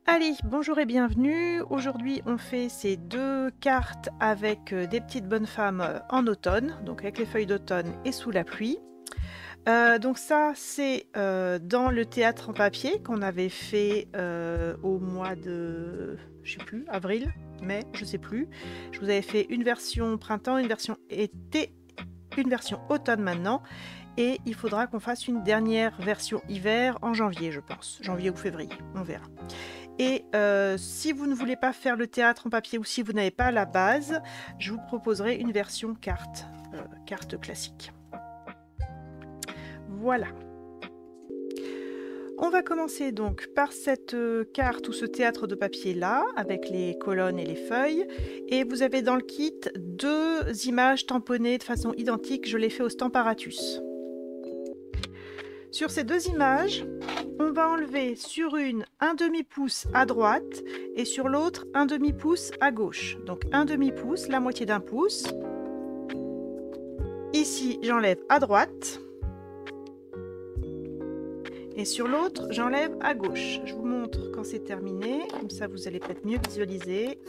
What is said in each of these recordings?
Allez, bonjour et bienvenue. Aujourd'hui, on fait ces deux cartes avec des petites bonnes femmes en automne, donc avec les feuilles d'automne et sous la pluie. Donc ça, c'est dans le théâtre en papier qu'on avait fait au mois de, je sais plus, avril, mai, je sais plus. Je vous avais fait une version printemps, une version été, une version automne maintenant. Et il faudra qu'on fasse une dernière version hiver en janvier, je pense. Janvier ou février, on verra. Et si vous ne voulez pas faire le théâtre en papier ou si vous n'avez pas la base, je vous proposerai une version carte classique. Voilà. On va commencer donc par cette carte ou ce théâtre de papier là, avec les colonnes et les feuilles. Et vous avez dans le kit deux images tamponnées de façon identique. Je les fais au Stamparatus. Sur ces deux images, on va enlever sur une un demi-pouce à droite et sur l'autre un demi-pouce à gauche. Donc un demi-pouce, la moitié d'un pouce. Ici, j'enlève à droite. Et sur l'autre, j'enlève à gauche. Je vous montre quand c'est terminé, comme ça vous allez peut-être mieux visualiser.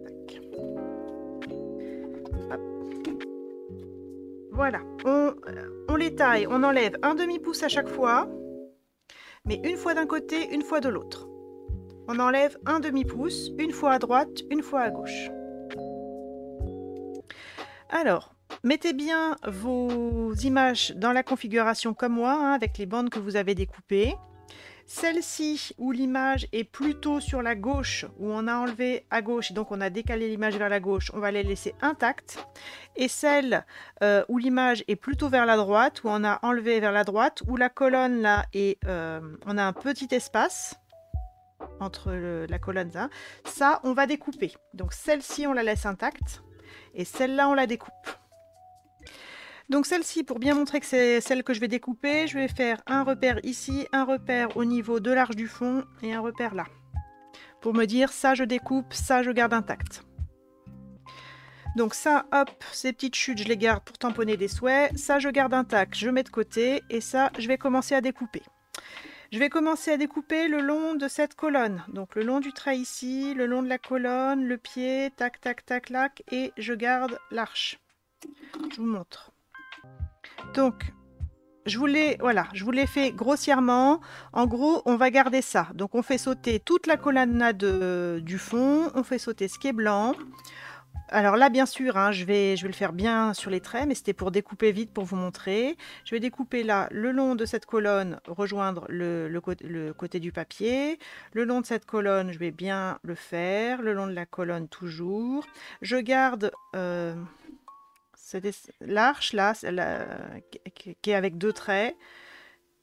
Tac. Hop. Voilà, on les taille, on enlève un demi-pouce à chaque fois, mais une fois d'un côté, une fois de l'autre. On enlève un demi-pouce, une fois à droite, une fois à gauche. Alors, mettez bien vos images dans la configuration comme moi, hein, avec les bandes que vous avez découpées. Celle-ci, où l'image est plutôt sur la gauche, où on a enlevé à gauche, et donc on a décalé l'image vers la gauche, on va les laisser intactes. Et celle où l'image est plutôt vers la droite, où on a enlevé vers la droite, où la colonne là, on a un petit espace entre la colonne là, ça on va découper. Donc celle-ci on la laisse intacte, et celle-là on la découpe. Donc celle-ci, pour bien montrer que c'est celle que je vais découper, je vais faire un repère ici, un repère au niveau de l'arche du fond et un repère là. Pour me dire, ça je découpe, ça je garde intact. Donc ça, hop, ces petites chutes, je les garde pour tamponner des souhaits. Ça, je garde intact, je mets de côté. Et ça, je vais commencer à découper. Je vais commencer à découper le long de cette colonne. Donc le long du trait ici, le long de la colonne, le pied, tac, tac, tac, tac. Et je garde l'arche. Je vous montre. Donc, je vous l'ai fait grossièrement. En gros, on va garder ça. Donc, on fait sauter toute la colonnade du fond. On fait sauter ce qui est blanc. Alors là, bien sûr, hein, je vais le faire bien sur les traits, mais c'était pour découper vite pour vous montrer. Je vais découper là, le long de cette colonne, rejoindre le côté du papier. Le long de cette colonne, je vais bien le faire. Le long de la colonne, toujours. Je garde... l'arche là, qui est avec deux traits,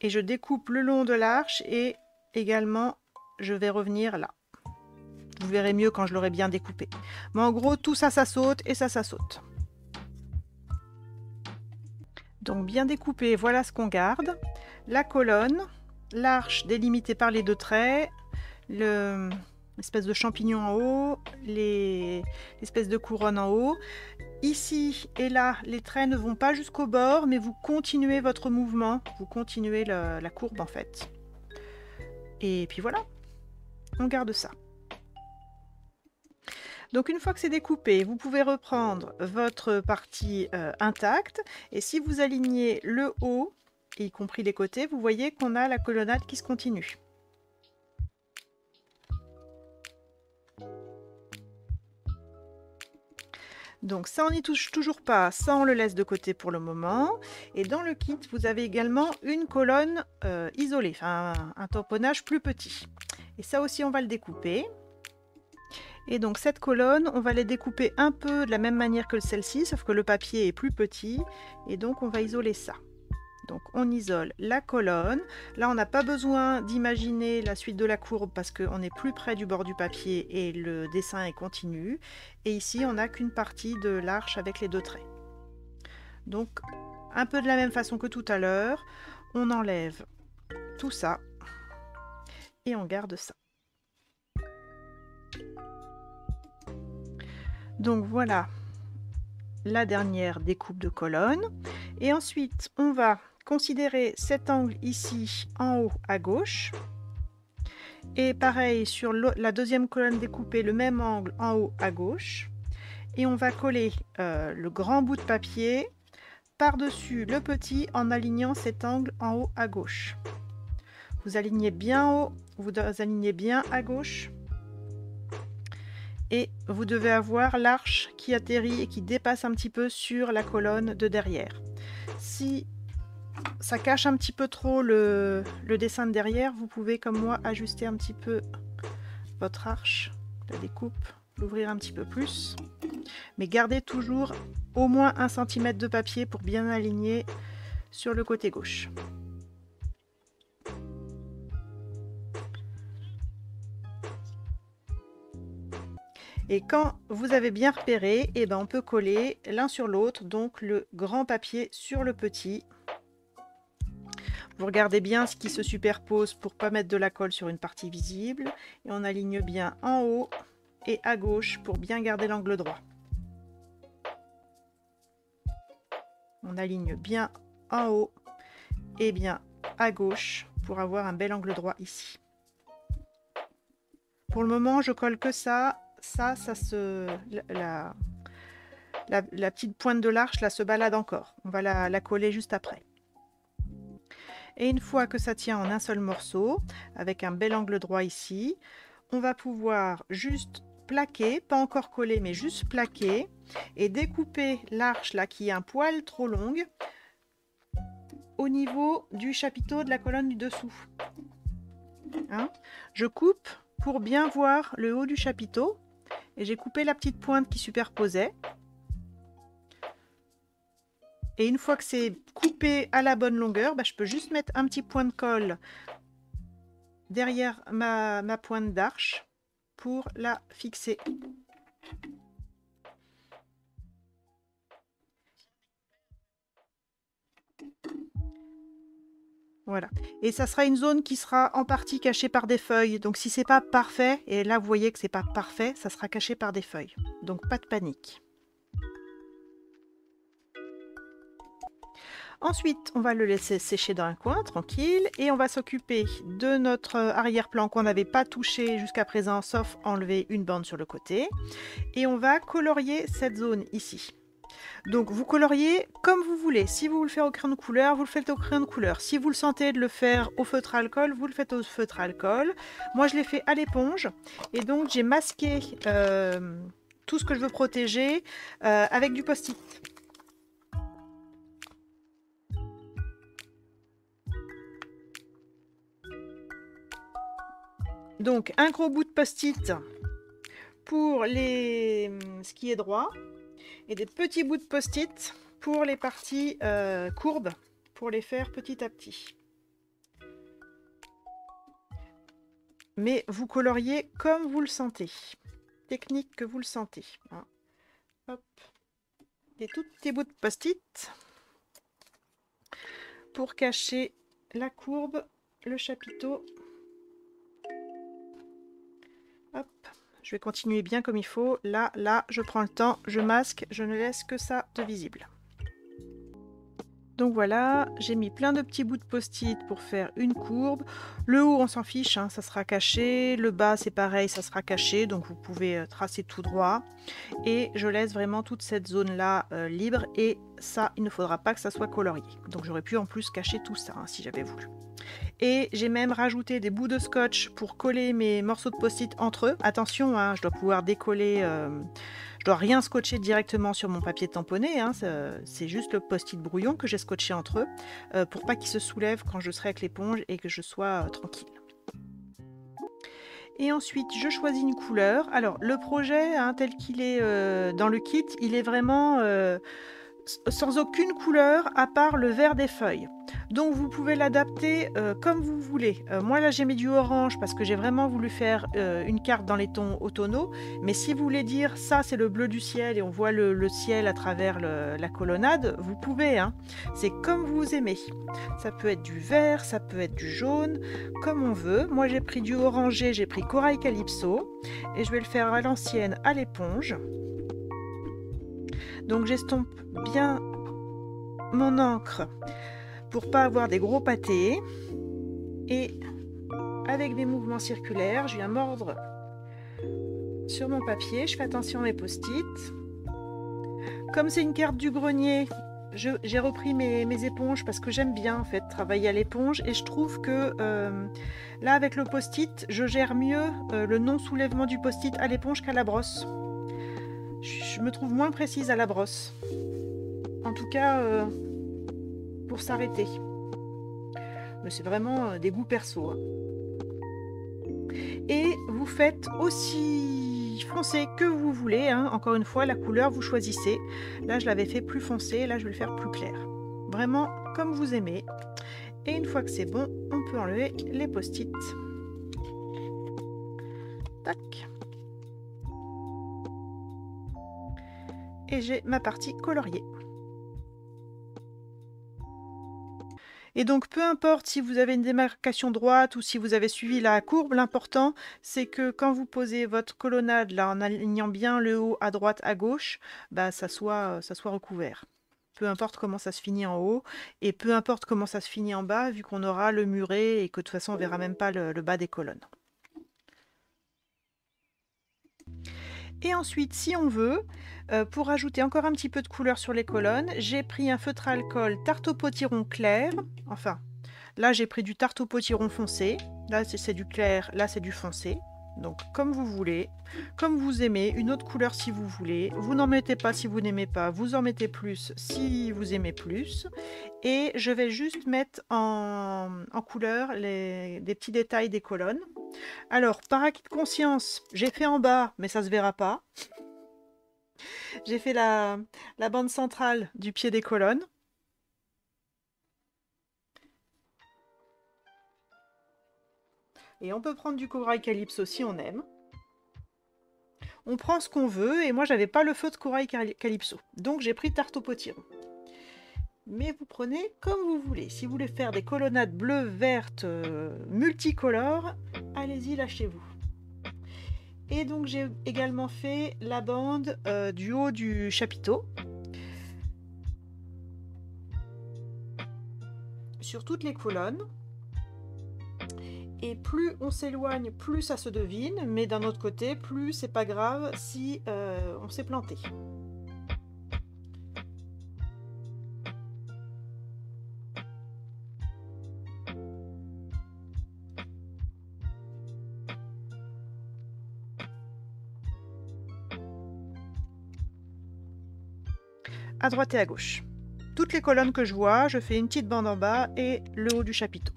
et je découpe le long de l'arche et également je vais revenir là. Vous verrez mieux quand je l'aurai bien découpé. Mais en gros, tout ça, ça saute et ça saute. Donc bien découpé, voilà ce qu'on garde. La colonne, l'arche délimitée par les deux traits, l'espèce de champignon en haut, l'espèce de couronne en haut. Ici et là, les traits ne vont pas jusqu'au bord, mais vous continuez votre mouvement, vous continuez la courbe en fait. Et puis voilà, on garde ça. Donc une fois que c'est découpé, vous pouvez reprendre votre partie intacte. Et si vous alignez le haut, y compris les côtés, vous voyez qu'on a la colonnade qui se continue. Donc ça, on n'y touche toujours pas, ça on le laisse de côté pour le moment. Et dans le kit, vous avez également une colonne isolée, enfin un tamponnage plus petit. Et ça aussi, on va le découper. Et donc cette colonne, on va les découper un peu de la même manière que celle-ci, sauf que le papier est plus petit. Et donc on va isoler ça. Donc on isole la colonne. Là, on n'a pas besoin d'imaginer la suite de la courbe parce qu'on est plus près du bord du papier et le dessin est continu. Et ici, on n'a qu'une partie de l'arche avec les deux traits. Donc, un peu de la même façon que tout à l'heure, on enlève tout ça et on garde ça. Donc voilà la dernière découpe de colonne. Et ensuite, on va considérer cet angle ici en haut à gauche Et pareil sur la deuxième colonne découpée, le même angle en haut à gauche. Et on va coller le grand bout de papier par-dessus le petit en alignant cet angle en haut à gauche. Vous alignez bien haut, vous alignez bien à gauche. Et vous devez avoir l'arche qui atterrit et qui dépasse un petit peu sur la colonne de derrière. Si ça cache un petit peu trop le dessin de derrière, vous pouvez comme moi ajuster un petit peu votre arche, la découpe, l'ouvrir un petit peu plus. Mais gardez toujours au moins 1 cm de papier pour bien aligner sur le côté gauche. Et quand vous avez bien repéré, eh ben on peut coller l'un sur l'autre, donc le grand papier sur le petit. Vous regardez bien ce qui se superpose pour pas mettre de la colle sur une partie visible. Et on aligne bien en haut et à gauche pour bien garder l'angle droit. On aligne bien en haut et bien à gauche pour avoir un bel angle droit ici. Pour le moment, je colle que ça. La petite pointe de l'arche là se balade encore. On va la coller juste après. Et une fois que ça tient en un seul morceau, avec un bel angle droit ici, on va pouvoir juste plaquer, pas encore coller, mais juste plaquer, et découper l'arche là qui est un poil trop longue au niveau du chapiteau de la colonne du dessous. Hein? Je coupe pour bien voir le haut du chapiteau. Et j'ai coupé la petite pointe qui superposait. Et une fois que c'est coupé à la bonne longueur, bah, je peux juste mettre un petit point de colle derrière ma pointe d'arche pour la fixer. Voilà. Et ça sera une zone qui sera en partie cachée par des feuilles. Donc si c'est pas parfait, et là vous voyez que c'est pas parfait, ça sera caché par des feuilles. Donc pas de panique. Ensuite, on va le laisser sécher dans un coin, tranquille, et on va s'occuper de notre arrière-plan qu'on n'avait pas touché jusqu'à présent, sauf enlever une bande sur le côté. Et on va colorier cette zone ici. Donc vous coloriez comme vous voulez. Si vous voulez le faire au crayon de couleur, vous le faites au crayon de couleur. Si vous le sentez de le faire au feutre à alcool, vous le faites au feutre à alcool. Moi je l'ai fait à l'éponge. Et donc j'ai masqué tout ce que je veux protéger avec du post-it. Donc un gros bout de post-it pour ce qui est droit. Et des petits bouts de post-it pour les parties courbes, pour les faire petit à petit. Mais vous coloriez comme vous le sentez. Technique que vous le sentez. Hein. Hop. Des tout petits bouts de post-it pour cacher la courbe, le chapiteau. Hop. Je vais continuer bien comme il faut. Là, je prends le temps, je masque, je ne laisse que ça de visible. Donc voilà, j'ai mis plein de petits bouts de post-it pour faire une courbe. Le haut, on s'en fiche, hein, ça sera caché. Le bas, c'est pareil, ça sera caché. Donc vous pouvez tracer tout droit. Et je laisse vraiment toute cette zone-là libre. Et ça, il ne faudra pas que ça soit colorié. Donc j'aurais pu en plus cacher tout ça, hein, si j'avais voulu. Et j'ai même rajouté des bouts de scotch pour coller mes morceaux de post-it entre eux. Attention, hein, je dois pouvoir décoller, je dois rien scotcher directement sur mon papier tamponné, hein, c'est juste le post-it brouillon que j'ai scotché entre eux pour pas qu'il se soulève quand je serai avec l'éponge et que je sois tranquille. Et ensuite, je choisis une couleur. Alors, le projet, hein, tel qu'il est dans le kit, il est vraiment sans aucune couleur à part le vert des feuilles. Donc vous pouvez l'adapter comme vous voulez. Moi là j'ai mis du orange parce que j'ai vraiment voulu faire une carte dans les tons automnaux. Mais si vous voulez dire ça c'est le bleu du ciel et on voit le ciel à travers la colonnade, vous pouvez. Hein. C'est comme vous aimez. Ça peut être du vert, ça peut être du jaune, comme on veut. Moi j'ai pris du orangé, j'ai pris corail calypso. Et je vais le faire à l'ancienne à l'éponge. Donc j'estompe bien mon encre pour pas avoir des gros pâtés. Et avec des mouvements circulaires, je viens mordre sur mon papier, je fais attention à mes post-it. Comme c'est une carte du grenier, j'ai repris mes éponges parce que j'aime bien en fait travailler à l'éponge et je trouve que là avec le post-it, je gère mieux le non-soulèvement du post-it à l'éponge qu'à la brosse. Je me trouve moins précise à la brosse. En tout cas, pour s'arrêter. Mais c'est vraiment des goûts perso. Hein. Et vous faites aussi foncé que vous voulez. Hein. Encore une fois, la couleur, vous choisissez. Là, je l'avais fait plus foncé. Là, je vais le faire plus clair. Vraiment comme vous aimez. Et une fois que c'est bon, on peut enlever les post-it. Tac. Et j'ai ma partie coloriée. Et donc, peu importe si vous avez une démarcation droite ou si vous avez suivi la courbe, l'important, c'est que quand vous posez votre colonnade, là, en alignant bien le haut à droite, à gauche, bah, ça soit recouvert. Peu importe comment ça se finit en haut, et peu importe comment ça se finit en bas, vu qu'on aura le muret et que de toute façon, on ne verra même pas le bas des colonnes. Et ensuite, si on veut, pour ajouter encore un petit peu de couleur sur les colonnes, j'ai pris un feutre à alcool tarte au potiron clair. Enfin, là j'ai pris du tarte au potiron foncé. Là c'est du clair, là c'est du foncé. Donc comme vous voulez, comme vous aimez, une autre couleur si vous voulez. Vous n'en mettez pas si vous n'aimez pas, vous en mettez plus si vous aimez plus. Et je vais juste mettre en couleur des petits détails des colonnes. Alors, par acquis de conscience, j'ai fait en bas, mais ça se verra pas. J'ai fait la bande centrale du pied des colonnes. Et on peut prendre du corail calypso si on aime. On prend ce qu'on veut, et moi j'avais pas le feu de corail calypso. Donc j'ai pris tarte au potiron. Mais vous prenez comme vous voulez. Si vous voulez faire des colonnades bleues, vertes, multicolores, allez-y, lâchez-vous. Et donc j'ai également fait la bande du haut du chapiteau. Sur toutes les colonnes. Et plus on s'éloigne, plus ça se devine. Mais d'un autre côté, plus c'est pas grave si on s'est planté. À droite et à gauche. Toutes les colonnes que je vois, je fais une petite bande en bas et le haut du chapiteau.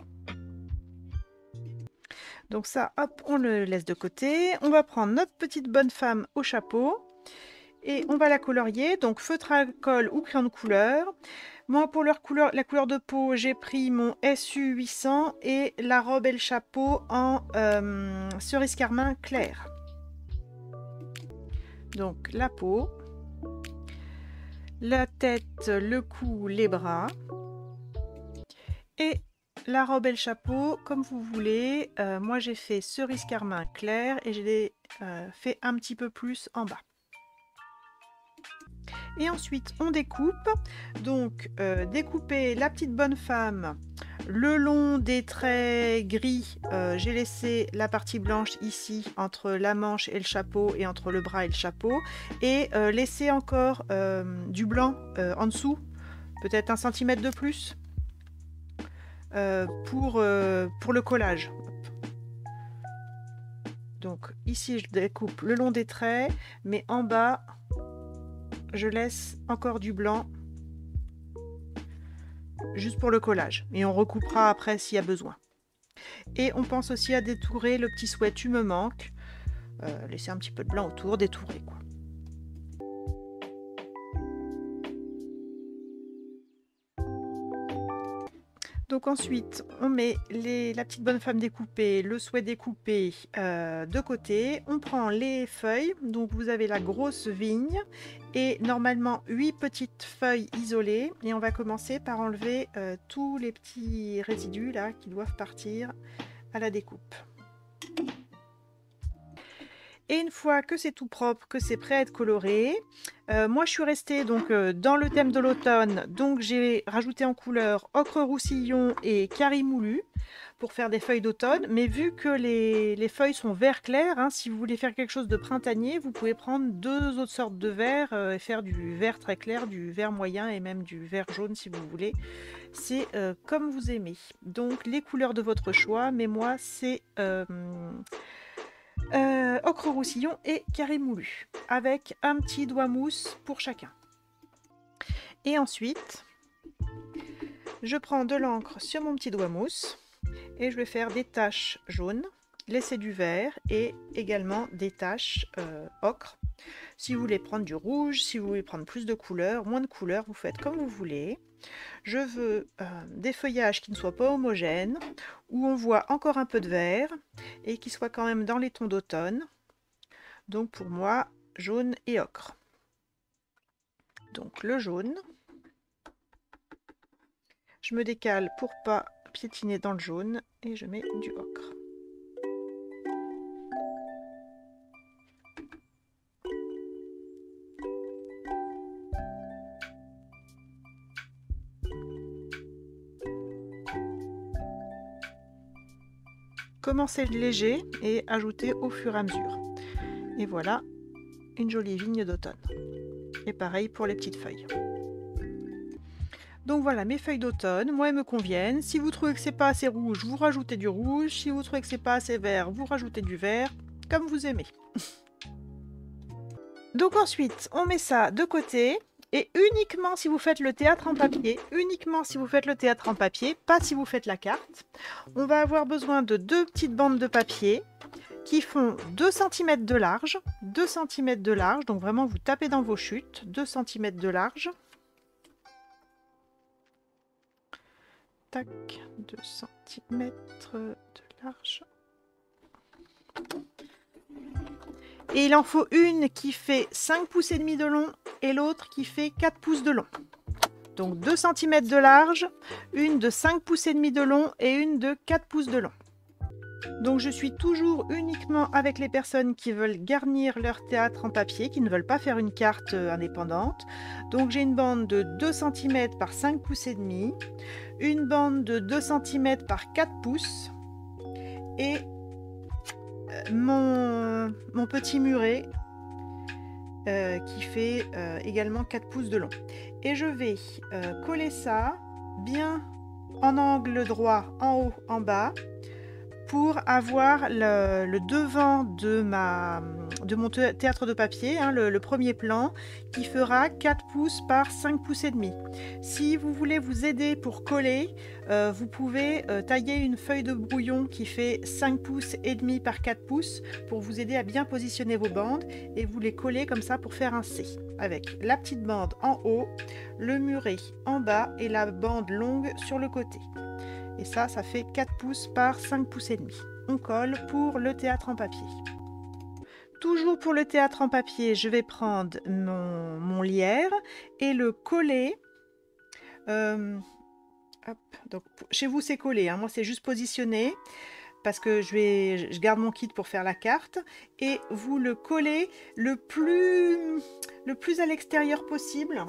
Donc ça, hop, on le laisse de côté. On va prendre notre petite bonne femme au chapeau et on va la colorier. Donc feutre à alcool ou crayon de couleur. Moi, pour la couleur de peau, j'ai pris mon SU 800 et la robe et le chapeau en cerise carmin clair. Donc la peau, la tête, le cou, les bras et la robe et le chapeau comme vous voulez. Moi j'ai fait cerise carmin clair et je l'ai fait un petit peu plus en bas. Et ensuite on découpe. Donc découper la petite bonne femme le long des traits gris. J'ai laissé la partie blanche ici entre la manche et le chapeau et entre le bras et le chapeau, et laisser encore du blanc en dessous, peut-être 1 cm de plus pour le collage. Donc ici je découpe le long des traits, mais en bas je laisse encore du blanc juste pour le collage, et on recoupera après s'il y a besoin. Et on pense aussi à détourer le petit souhait tu me manques, laisser un petit peu de blanc autour, détourer quoi. Donc ensuite, on met la petite bonne femme découpée, le souhait découpé de côté. On prend les feuilles, donc vous avez la grosse vigne et normalement 8 petites feuilles isolées. Et on va commencer par enlever tous les petits résidus là qui doivent partir à la découpe. Et une fois que c'est tout propre, que c'est prêt à être coloré, moi je suis restée donc dans le thème de l'automne, donc j'ai rajouté en couleur ocre roussillon et carry moulu pour faire des feuilles d'automne. Mais vu que les feuilles sont vert clair, hein, si vous voulez faire quelque chose de printanier, vous pouvez prendre deux autres sortes de vert et faire du vert très clair, du vert moyen et même du vert jaune si vous voulez. C'est comme vous aimez. Donc les couleurs de votre choix, mais moi c'est ocre roussillon et carré moulu, avec un petit doigt mousse pour chacun. Et ensuite, je prends de l'encre sur mon petit doigt mousse et je vais faire des taches jaunes, laisser du vert et également des taches ocre. Si vous voulez prendre du rouge, si vous voulez prendre plus de couleurs, moins de couleurs, vous faites comme vous voulez. Je veux des feuillages qui ne soient pas homogènes, où on voit encore un peu de vert et qui soient quand même dans les tons d'automne. Donc pour moi, jaune et ocre. Donc le jaune, je me décale pour pas piétiner dans le jaune et je mets du ocre. Commencez léger et ajoutez au fur et à mesure. Et voilà une jolie vigne d'automne. Et pareil pour les petites feuilles. Donc voilà mes feuilles d'automne, moi elles me conviennent. Si vous trouvez que c'est pas assez rouge, vous rajoutez du rouge. Si vous trouvez que c'est pas assez vert, vous rajoutez du vert, comme vous aimez. Donc ensuite, on met ça de côté. Et uniquement si vous faites le théâtre en papier, pas si vous faites la carte, on va avoir besoin de deux petites bandes de papier qui font 2 cm de large, donc vraiment vous tapez dans vos chutes, 2 cm de large. Tac, 2 cm de large. Et il en faut une qui fait 5 pouces et demi de long et l'autre qui fait 4 pouces de long. Donc 2 cm de large, une de 5 pouces et demi de long et une de 4 pouces de long. Donc je suis toujours uniquement avec les personnes qui veulent garnir leur théâtre en papier, qui ne veulent pas faire une carte indépendante. Donc j'ai une bande de 2 cm par 5 pouces et demi, une bande de 2 cm par 4 pouces et mon petit muret qui fait également 4 pouces de long. Et je vais coller ça bien en angle droit, en haut, en bas, pour avoir le devant de mon théâtre de papier, hein, le premier plan, qui fera 4 pouces par 5 pouces et demi. Si vous voulez vous aider pour coller, vous pouvez tailler une feuille de brouillon qui fait 5 pouces et demi par 4 pouces pour vous aider à bien positionner vos bandes et vous les coller comme ça pour faire un C, avec la petite bande en haut, le muret en bas et la bande longue sur le côté. Et ça fait 4 pouces par 5 pouces et demi. On colle pour le théâtre en papier. Toujours pour le théâtre en papier, je vais prendre mon lierre et le coller. Hop, donc chez vous c'est collé, hein, moi c'est juste positionné parce que je garde mon kit pour faire la carte. Et vous le collez le plus à l'extérieur possible.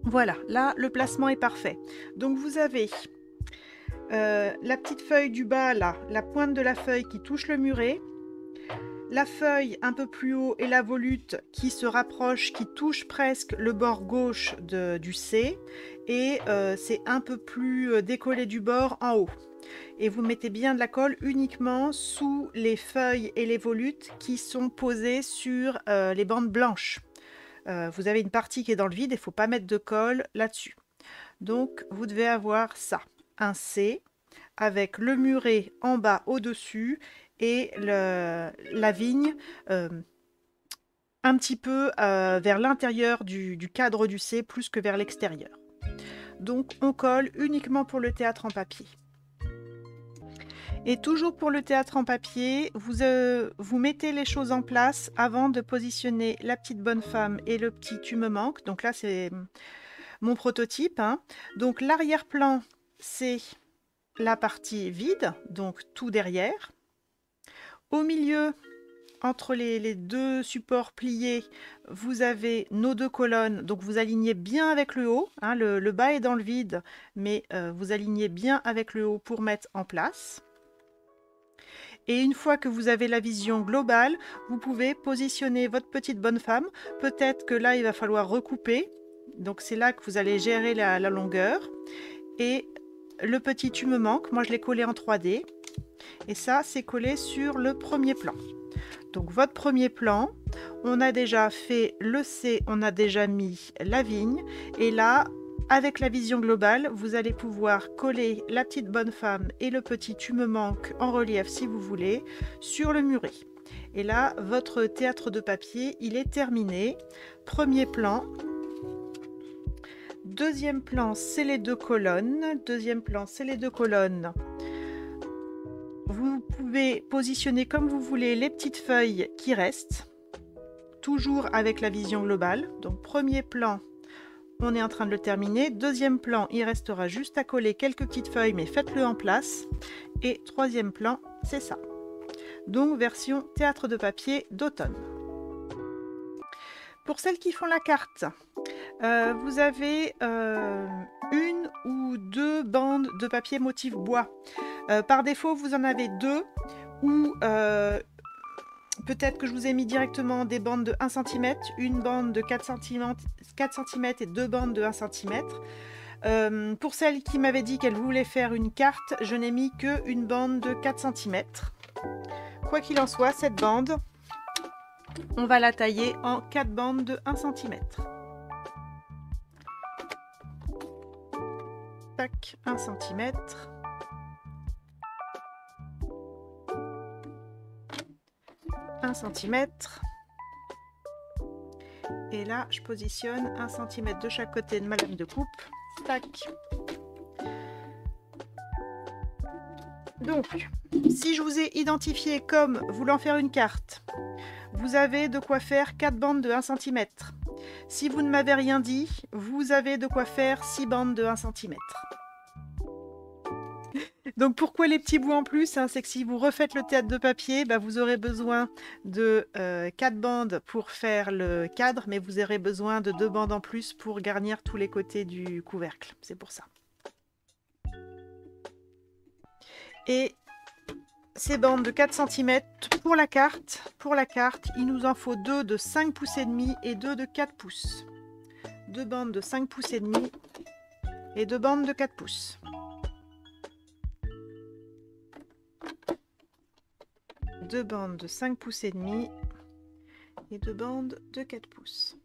Voilà, là le placement est parfait. Donc vous avez la petite feuille du bas là, la pointe de la feuille qui touche le muret, la feuille un peu plus haut et la volute qui se rapproche, qui touche presque le bord gauche du C, et c'est un peu plus décollé du bord en haut. Et vous mettez bien de la colle uniquement sous les feuilles et les volutes qui sont posées sur les bandes blanches. Vous avez une partie qui est dans le vide, il ne faut pas mettre de colle là-dessus. Donc vous devez avoir ça, un C avec le muret en bas au-dessus et la vigne un petit peu vers l'intérieur du cadre du C plus que vers l'extérieur. Donc on colle uniquement pour le théâtre en papier. Et toujours pour le théâtre en papier, vous mettez les choses en place avant de positionner la petite bonne femme et le petit tu me manques. Donc là, c'est mon prototype, hein. Donc l'arrière-plan, c'est la partie vide, donc tout derrière. Au milieu, entre les deux supports pliés, vous avez nos deux colonnes, donc vous alignez bien avec le haut, hein, le bas est dans le vide, mais vous alignez bien avec le haut pour mettre en place. Et une fois que vous avez la vision globale, vous pouvez positionner votre petite bonne femme. Peut-être que là, il va falloir recouper, donc c'est là que vous allez gérer la longueur. Et le petit tu me manques, moi je l'ai collé en 3D, et ça c'est collé sur le premier plan. Donc votre premier plan, on a déjà fait le C, on a déjà mis la vigne, et là, avec la vision globale, vous allez pouvoir coller la petite bonne femme et le petit tu me manques en relief si vous voulez, sur le muret. Et là, votre théâtre de papier, il est terminé. Premier plan. Deuxième plan, c'est les deux colonnes. Deuxième plan, c'est les deux colonnes. Vous pouvez positionner comme vous voulez les petites feuilles qui restent, toujours avec la vision globale. Donc premier plan, on est en train de le terminer. Deuxième plan, il restera juste à coller quelques petites feuilles, mais faites-le en place. Et troisième plan, c'est ça. Donc version théâtre de papier d'automne. Pour celles qui font la carte, vous avez une ou deux bandes de papier motif bois. Par défaut, vous en avez deux, ou peut-être que je vous ai mis directement des bandes de 1 cm, une bande de 4 cm et deux bandes de 1 cm. Pour celles qui m'avaient dit qu'elles voulaient faire une carte, je n'ai mis qu'une bande de 4 cm. Quoi qu'il en soit, cette bande, on va la tailler en 4 bandes de 1 cm. Tac, 1 cm. Centimètre. Et là, je positionne 1 cm de chaque côté de ma lame de coupe. Tac. Donc, si je vous ai identifié comme voulant faire une carte, vous avez de quoi faire 4 bandes de 1 cm. Si vous ne m'avez rien dit, vous avez de quoi faire 6 bandes de 1 cm. Donc pourquoi les petits bouts en plus, hein, c'est que si vous refaites le théâtre de papier, bah, vous aurez besoin de 4 bandes pour faire le cadre, mais vous aurez besoin de 2 bandes en plus pour garnir tous les côtés du couvercle. C'est pour ça. Et ces bandes de 4 cm, pour la carte, il nous en faut 2 de 5 pouces et demi et 2 de 4 pouces. 2 bandes de 5 pouces et demi et 2 bandes de 4 pouces. 2 bandes de 5 pouces et demi et 2 bandes de 4 pouces.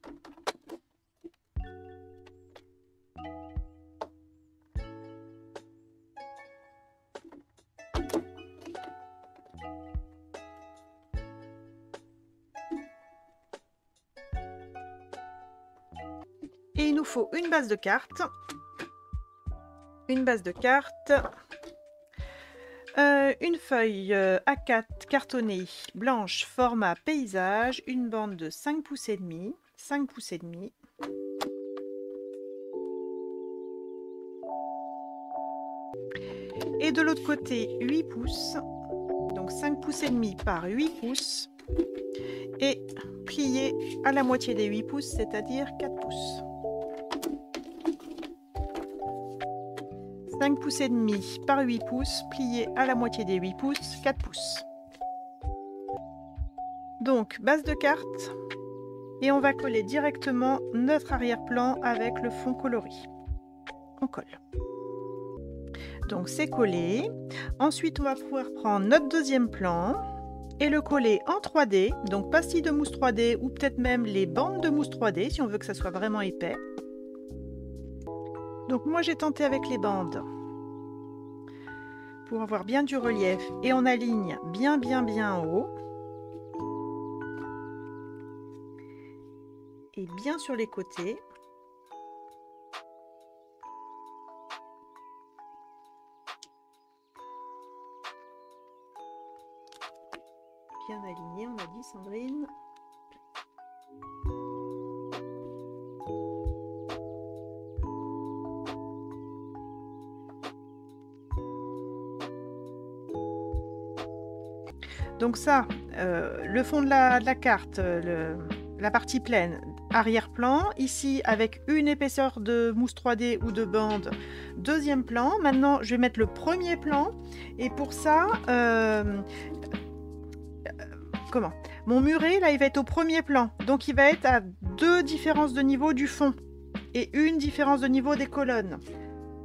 Et il nous faut une base de carte. Une base de carte. Une feuille A4 cartonnée blanche format paysage, une bande de 5 pouces et demi, 5 pouces et demi. Et de l'autre côté 8 pouces, donc 5 pouces et demi par 8 pouces, et plié à la moitié des 8 pouces, c'est-à-dire 4 pouces. 5 pouces et demi par 8 pouces, plié à la moitié des 8 pouces, 4 pouces. Donc, base de carte, et on va coller directement notre arrière-plan avec le fond coloris. On colle. Donc, c'est collé. Ensuite, on va pouvoir prendre notre deuxième plan et le coller en 3D. Donc, pastille de mousse 3D ou peut-être même les bandes de mousse 3D si on veut que ça soit vraiment épais. Donc moi j'ai tenté avec les bandes pour avoir bien du relief et on aligne bien en haut et bien sur les côtés. Merci Sandrine. Donc ça, le fond de la carte, la partie pleine, arrière-plan. Ici, avec une épaisseur de mousse 3D ou de bande, deuxième plan. Maintenant, je vais mettre le premier plan. Et pour ça, mon muret, là, il va être au premier plan. Donc, il va être à 2 différences de niveau du fond et une différence de niveau des colonnes.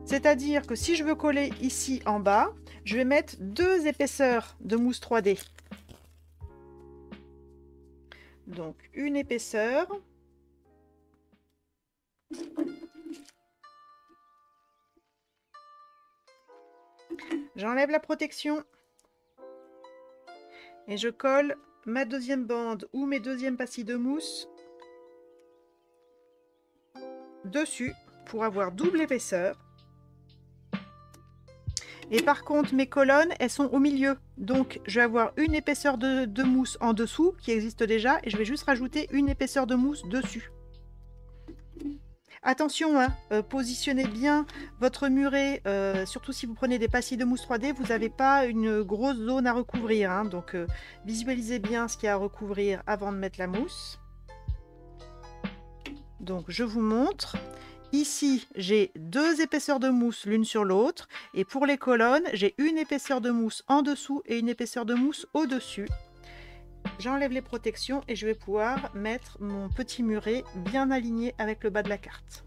C'est-à-dire que si je veux coller ici en bas, je vais mettre 2 épaisseurs de mousse 3D. Donc, une épaisseur. J'enlève la protection. Et je colle ma deuxième bande ou mes deuxièmes pastilles de mousse dessus pour avoir double épaisseur. Et par contre, mes colonnes, elles sont au milieu. Donc, je vais avoir une épaisseur de mousse en dessous, qui existe déjà, et je vais juste rajouter une épaisseur de mousse dessus. Attention, hein, positionnez bien votre muret, surtout si vous prenez des pastilles de mousse 3D, vous n'avez pas une grosse zone à recouvrir. Hein, donc, visualisez bien ce qu'il y a à recouvrir avant de mettre la mousse. Donc, je vous montre. Ici, j'ai 2 épaisseurs de mousse l'une sur l'autre. Et pour les colonnes, j'ai une épaisseur de mousse en dessous et une épaisseur de mousse au-dessus. J'enlève les protections et je vais pouvoir mettre mon petit muret bien aligné avec le bas de la carte.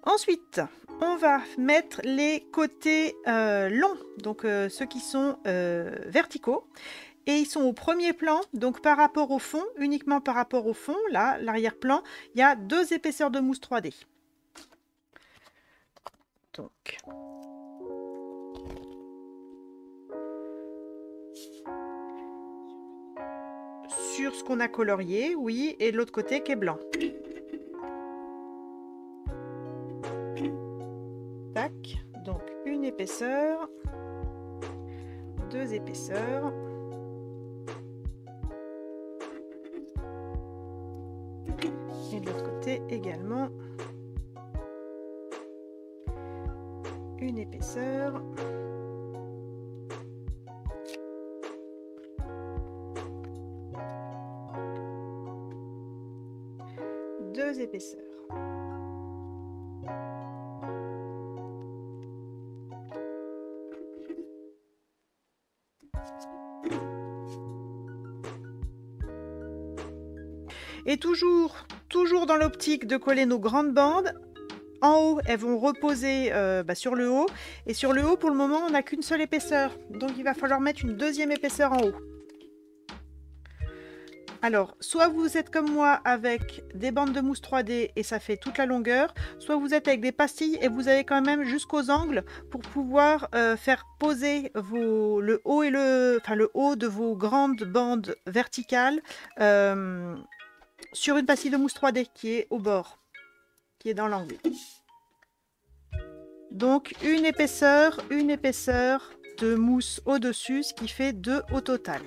Ensuite, on va mettre les côtés longs, donc ceux qui sont verticaux. Et ils sont au premier plan, donc par rapport au fond, uniquement par rapport au fond, là, l'arrière-plan, il y a 2 épaisseurs de mousse 3D. Donc, sur ce qu'on a colorié, oui, et l'autre côté qui est blanc. Tac, donc une épaisseur, 2 épaisseurs. Et de l'autre côté également une épaisseur. Deux épaisseurs. Et toujours dans l'optique de coller nos grandes bandes, en haut, elles vont reposer sur le haut. Et sur le haut, pour le moment, on n'a qu'une seule épaisseur. Donc, il va falloir mettre une deuxième épaisseur en haut. Alors, soit vous êtes comme moi avec des bandes de mousse 3D et ça fait toute la longueur, soit vous êtes avec des pastilles et vous avez quand même jusqu'aux angles pour pouvoir faire poser le haut de vos grandes bandes verticales sur une pastille de mousse 3D qui est au bord, qui est dans l'angle. Donc une épaisseur de mousse au-dessus, ce qui fait 2 au total.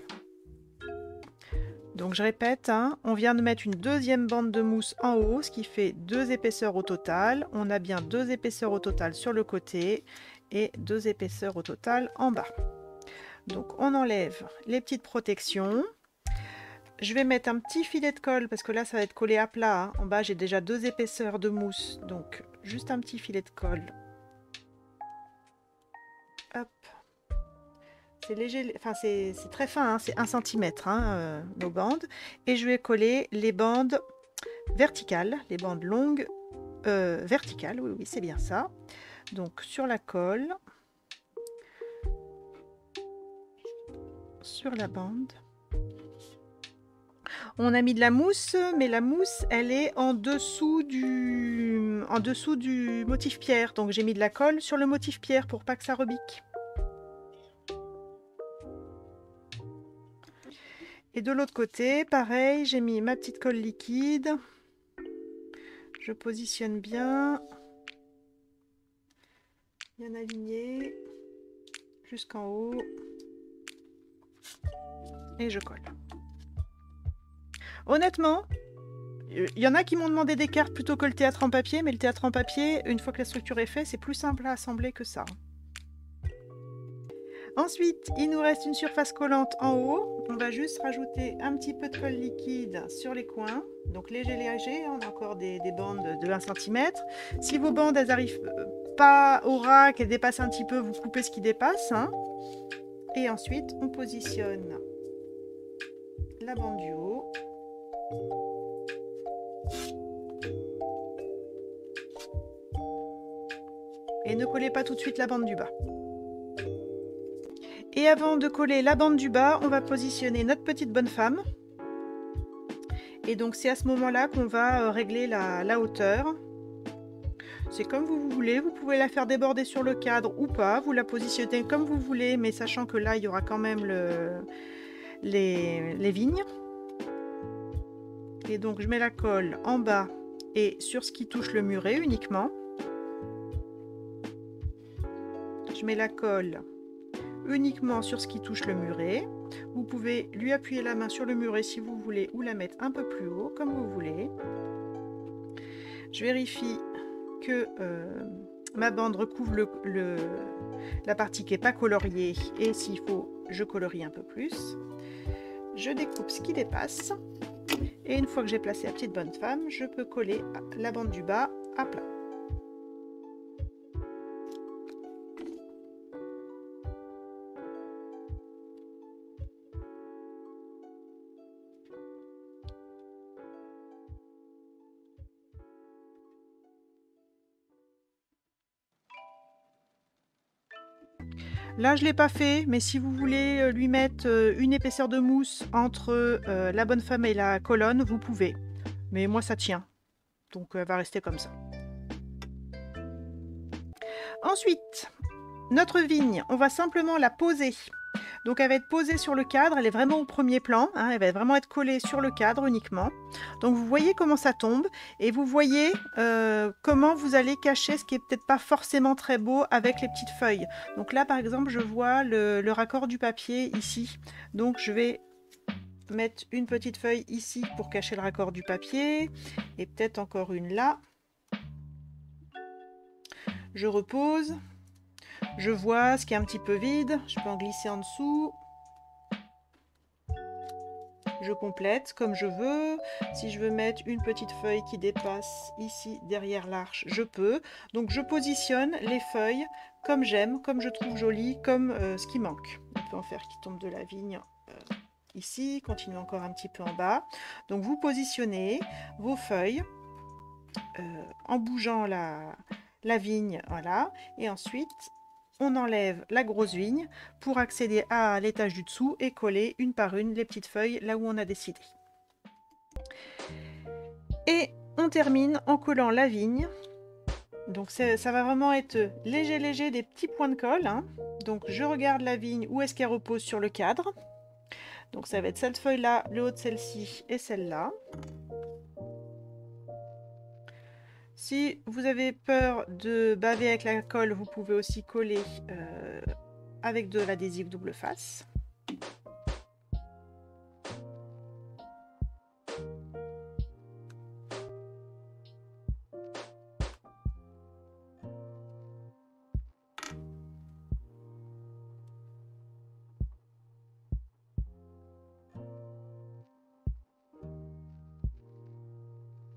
Donc je répète, hein, on vient de mettre une deuxième bande de mousse en haut, ce qui fait 2 épaisseurs au total. On a bien 2 épaisseurs au total sur le côté et 2 épaisseurs au total en bas. Donc on enlève les petites protections. Je vais mettre un petit filet de colle parce que là ça va être collé à plat. Hein. En bas j'ai déjà 2 épaisseurs de mousse, donc juste un petit filet de colle. Hop. C'est léger, enfin c'est très fin, hein, c'est 1 cm nos bandes. Et je vais coller les bandes verticales, les bandes longues verticales, oui c'est bien ça. Donc sur la colle, sur la bande. On a mis de la mousse, mais la mousse elle est en dessous du motif pierre. Donc j'ai mis de la colle sur le motif pierre pour pas que ça rebique. Et de l'autre côté, pareil, j'ai mis ma petite colle liquide. Je positionne bien. Bien aligné. Jusqu'en haut. Et je colle. Honnêtement, il y en a qui m'ont demandé des cartes plutôt que le théâtre en papier, mais le théâtre en papier, une fois que la structure est faite, c'est plus simple à assembler que ça. Ensuite, il nous reste une surface collante en haut. On va juste rajouter un petit peu de colle liquide sur les coins. Donc léger, on a encore des bandes de 1 cm. Si vos bandes, elles n'arrivent pas au ras, qu'elles dépassent un petit peu, vous coupez ce qui dépasse. Hein. Et ensuite, on positionne la bande du haut. Et ne collez pas tout de suite la bande du bas. Et avant de coller la bande du bas, on va positionner notre petite bonne femme. Et donc c'est à ce moment-là qu'on va régler la hauteur. C'est comme vous voulez, vous pouvez la faire déborder sur le cadre ou pas, vous la positionnez comme vous voulez, mais sachant que là il y aura quand même les vignes. Et donc je mets la colle en bas et sur ce qui touche le muret uniquement. Je mets la colle uniquement sur ce qui touche le muret. Vous pouvez lui appuyer la main sur le muret si vous voulez ou la mettre un peu plus haut comme vous voulez. Je vérifie que ma bande recouvre la partie qui n'est pas coloriée et s'il faut je colorie un peu plus. Je découpe ce qui dépasse et une fois que j'ai placé la petite bonne femme, je peux coller la bande du bas à plat. Là, je ne l'ai pas fait, mais si vous voulez lui mettre une épaisseur de mousse entre la bonne femme et la colonne, vous pouvez. Mais moi, ça tient. Donc, elle va rester comme ça. Ensuite, notre vigne, on va simplement la poser. Donc, elle va être posée sur le cadre. Elle est vraiment au premier plan. Hein, elle va vraiment être collée sur le cadre uniquement. Donc, vous voyez comment ça tombe. Et vous voyez comment vous allez cacher ce qui est peut-être pas forcément très beau avec les petites feuilles. Donc là, par exemple, je vois le raccord du papier ici. Donc, je vais mettre une petite feuille ici pour cacher le raccord du papier. Et peut-être encore une là. Je repose. Je vois ce qui est un petit peu vide. Je peux en glisser en dessous. Je complète comme je veux. Si je veux mettre une petite feuille qui dépasse ici derrière l'arche, je peux. Donc je positionne les feuilles comme j'aime, comme je trouve joli, comme ce qui manque. On peut en faire qui tombe de la vigne ici, continue encore un petit peu en bas. Donc vous positionnez vos feuilles en bougeant la vigne, voilà. Et ensuite, on enlève la grosse vigne pour accéder à l'étage du dessous et coller une par une les petites feuilles là où on a décidé. Et on termine en collant la vigne. Donc ça va vraiment être léger, des petits points de colle. Hein. Donc je regarde la vigne, où est-ce qu'elle repose sur le cadre. Donc ça va être cette feuille-là, le haut de celle-ci et celle-là. Si vous avez peur de baver avec la colle, vous pouvez aussi coller avec de l'adhésif double face.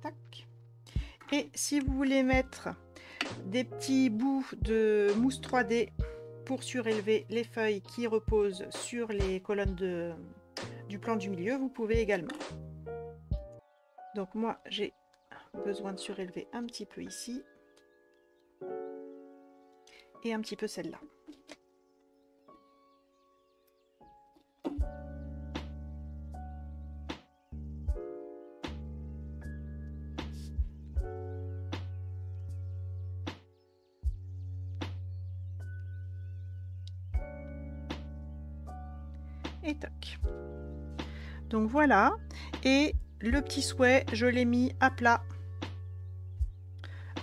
Tac. Et si vous voulez mettre des petits bouts de mousse 3D pour surélever les feuilles qui reposent sur les colonnes du plan du milieu, vous pouvez également. Donc moi j'ai besoin de surélever un petit peu ici et un petit peu celle-là. Et toc. Donc voilà, et le petit souhait, je l'ai mis à plat,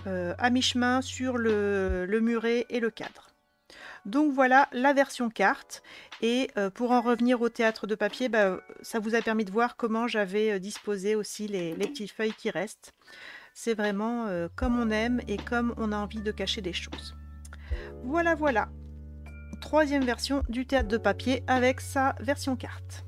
à mi-chemin sur le muret et le cadre. Donc voilà la version carte, et pour en revenir au théâtre de papier, ça vous a permis de voir comment j'avais disposé aussi les petites feuilles qui restent. C'est vraiment comme on aime et comme on a envie de cacher des choses. Voilà, voilà. Troisième version du théâtre de papier avec sa version carte.